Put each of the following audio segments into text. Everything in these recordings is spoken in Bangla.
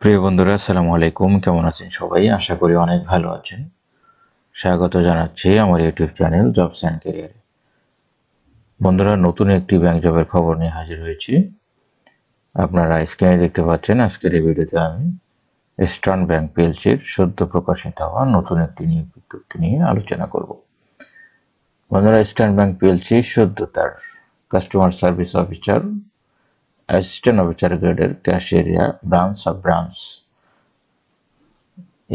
প্রিয় বন্ধুরা, আসসালামু আলাইকুম। কেমন আছেন সবাই? আশা করি অনেক ভালো আছেন। স্বাগত জানাচ্ছি আমার ইউটিউব চ্যানেল জবস অ্যান্ড ক্যারিয়ারে। বন্ধুরা, নতুন একটি ব্যাংক জবের খবর নিয়ে হাজির হয়েছি। আপনারা স্ক্রিনে দেখতে পাচ্ছেন আজকের এই ভিডিওতে আমি ইস্টার্ন ব্যাংক পিএলসির সদ্য প্রকাশিত হওয়া নতুন একটি নিয়োগ বিজ্ঞপ্তি নিয়ে আলোচনা করব। বন্ধুরা, ইস্টার্ন ব্যাংক পিএলসি সদ্য তার customer service officer, assistant officer গ্রেডের ক্যাশিয়ারিয়া ব্রাঞ্চ সাব ব্রাঞ্চ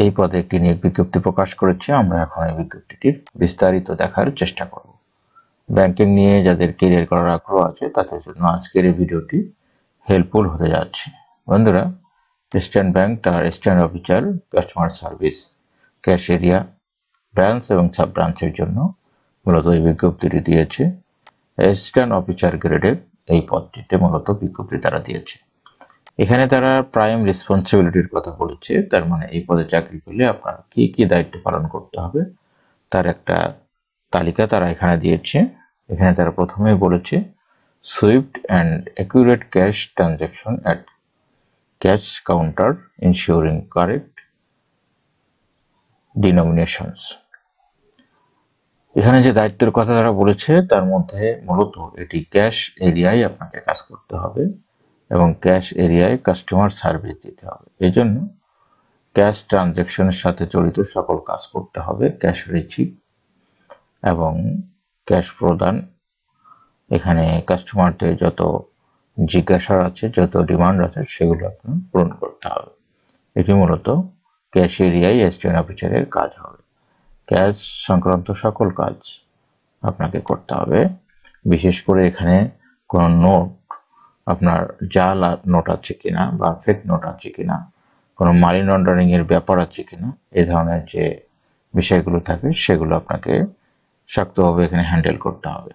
এই পদে একটি নিয়োগ বিজ্ঞপ্তি প্রকাশ করেছে। আমরা এখন এই বিজ্ঞপ্তিটির বিস্তারিত দেখার চেষ্টা করব। ব্যাংকিং নিয়ে যাদের কেরিয়ার করার আগ্রহ আছে তাদের জন্য আজকের এই ভিডিওটি হেল্পফুল হতে যাচ্ছে। বন্ধুরা, ইস্টার্ন ব্যাংক তার ইস্টার্ন অফিসার, কাস্টমার সার্ভিস, ক্যাশিয়ারিয়া ব্রাঞ্চ এবং সাব ব্রাঞ্চের জন্য মূলত এই বিজ্ঞপ্তিটি দিয়েছে। অ্যাসিস্ট্যান্ট অফিসার গ্রেডের এই পদটিতে মূলত বিজ্ঞপ্তি তারা দিয়েছে। এখানে তারা প্রাইম রেসপন্সিবিলিটির কথা বলেছে। তার মানে এই পদে চাকরি পেলে আপনার কি কি দায়িত্ব পালন করতে হবে তার একটা তালিকা তারা এখানে দিয়েছে। এখানে তারা প্রথমেই বলেছে swift and accurate cash transaction at cash counter ensuring correct denominations. এখানে যে দায়িত্বের কথা তারা বলেছে তার মধ্যে মূলত এটি ক্যাশ এরিয়ায় আপনাকে কাজ করতে হবে এবং ক্যাশ এরিয়ায় কাস্টমার সার্ভিস দিতে হবে। এই জন্য ক্যাশ ট্রানজ্যাকশনের সাথে জড়িত সকল কাজ করতে হবে, ক্যাশ রিসিভ এবং ক্যাশ প্রদান। এখানে কাস্টমারদের যত জিজ্ঞাসা আছে, যত ডিমান্ড আছে সেগুলো আপনার পূরণ করতে হবে। এটি মূলত ক্যাশ এরিয়ায় অ্যাসিস্ট্যান্ট অফিসারের কাজ হবে। ক্যাশ সংক্রান্ত সকল কাজ আপনাকে করতে হবে। বিশেষ করে এখানে কোনো নোট, আপনার জাল নোট আছে কিনা বা ফেক নোট আছে কিনা, কোনো মানি লন্ডারিং এর ব্যাপার আছে কিনা, এই ধরনের যে বিষয়গুলো থাকে সেগুলো আপনাকে শক্তভাবে এখানে হ্যান্ডেল করতে হবে।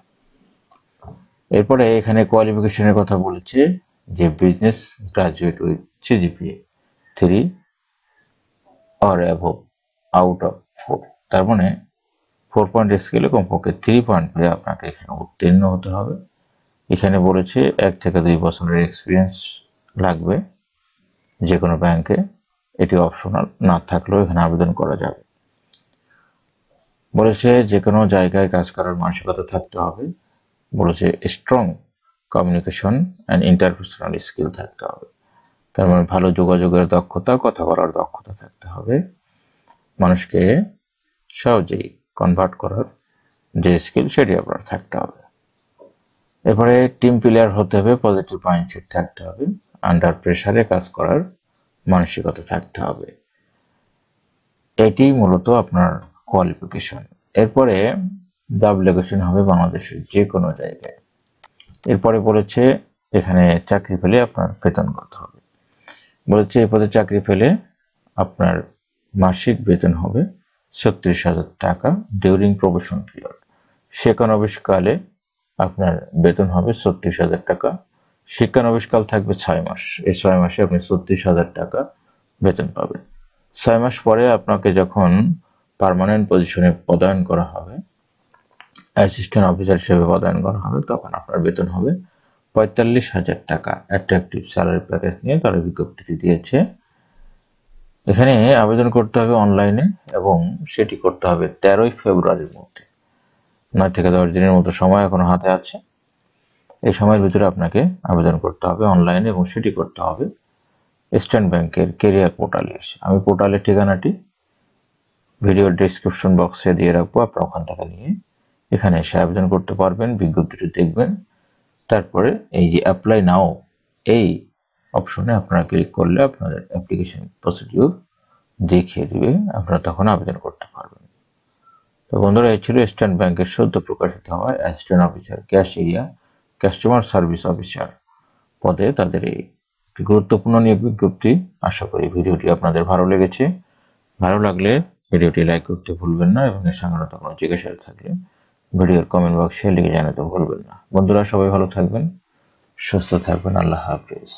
এরপরে এখানে কোয়ালিফিকেশনের কথা বলেছে যে business graduate with CGPA 3 or above out of 4। তার মানে 4 পয়েন্টের স্কেলে কমপক্ষে 3 পয়েন্ট পেয়ে আপনাকে এখানে উত্তীর্ণ হতে হবে। এখানে বলেছে 1 থেকে 2 বছরের এক্সপিরিয়েন্স লাগবে যে কোনো ব্যাংকে। এটি অপশনাল, না থাকলেও এখানে আবেদন করা যাবে। বলেছে যে কোনো জায়গায় কাজ করার মানসিকতা থাকতে হবে। বলেছে strong communication and interpersonal skill থাকতে হবে। তার মানে ভালো যোগাযোগের দক্ষতা, কথা বলার দক্ষতা থাকতে হবে। মানুষকে সহজেই কনভার্ট করার যে স্কিল সেটি আপনার থাকতে হবে। এরপরে টিম প্লেয়ার হতে হবে, পজিটিভ মাইন্ডসেট থাকতে হবে, আন্ডার প্রেসারে কাজ করার মানসিকতা থাকতে হবে। এটি মূলত আপনার কোয়ালিফিকেশন। এরপরে ডাবলিকেশন হবে বাংলাদেশের যে কোনো জায়গায়। এরপরে বলেছে এখানে চাকরি পেলে আপনার বেতন কত হবে। বলেছে এই পদে চাকরি পেলে আপনার মাসিক বেতন হবে 36,000 টাকা ডিউরিং প্রবেশন পিরিয়ড। শিক্ষানবিশকালে আপনার বেতন হবে 36,000 টাকা। শিক্ষানবিশকাল থাকবে 6 মাস। এই 6 মাসে আপনি 36,000 টাকা বেতন পাবেন। 6 মাস পরে আপনাকে যখন পার্মানেন্ট পজিশনে পদায়ন করা হবে, অ্যাসিস্ট্যান্ট অফিসার হিসেবে পদায়ন করা হবে, তখন আপনার বেতন হবে 45,000 টাকা। অ্যাট্রাকটিভ স্যালারি প্যাকেজ নিয়ে তারা বিজ্ঞপ্তিটি দিয়েছে। এখানে আবেদন করতে হবে অনলাইনে এবং সেটি করতে হবে 13ই ফেব্রুয়ারির মধ্যে। 9 থেকে 10 দিনের মতো সময় এখনো হাতে আছে। এই সময়ের ভিতরে আপনাকে আবেদন করতে হবে অনলাইনে এবং সেটি করতে হবে ইস্টার্ন ব্যাংকের কেরিয়ার পোর্টালে এসে। আমি পোর্টালের ঠিকানাটি ভিডিওর ডেসক্রিপশন বক্সে দিয়ে রাখবো, আপনারা ওখান থেকে নিয়ে এখানে এসে আবেদন করতে পারবেন। বিজ্ঞপ্তিটি দেখবেন, তারপরে এই যে অ্যাপ্লাই নাও এই অপশনে আপনারা ক্লিক করলে আপনাদের অ্যাপ্লিকেশন প্রসিডিউর দেখিয়ে দিবে, আপনারা তখন আবেদন করতে পারবেন। তো বন্ধুরা, এই ছিল ইস্টার্ন ব্যাংকের সদ্য প্রকাশিত হওয়া assistant officer, cash area, customer service officer পদে তাদের এই গুরুত্বপূর্ণ নিয়োগ বিজ্ঞপ্তি। আশা করি ভিডিওটি আপনাদের ভালো লেগেছে। ভালো লাগলে ভিডিওটি লাইক করতে ভুলবেন না এবং এর সংক্রান্ত কোনো জিজ্ঞাসা থাকলে ভিডিওর কমেন্ট বক্সে লিখে জানাতে ভুলবেন না। বন্ধুরা, সবাই ভালো থাকবেন, সুস্থ থাকবেন। আল্লাহ হাফেজ।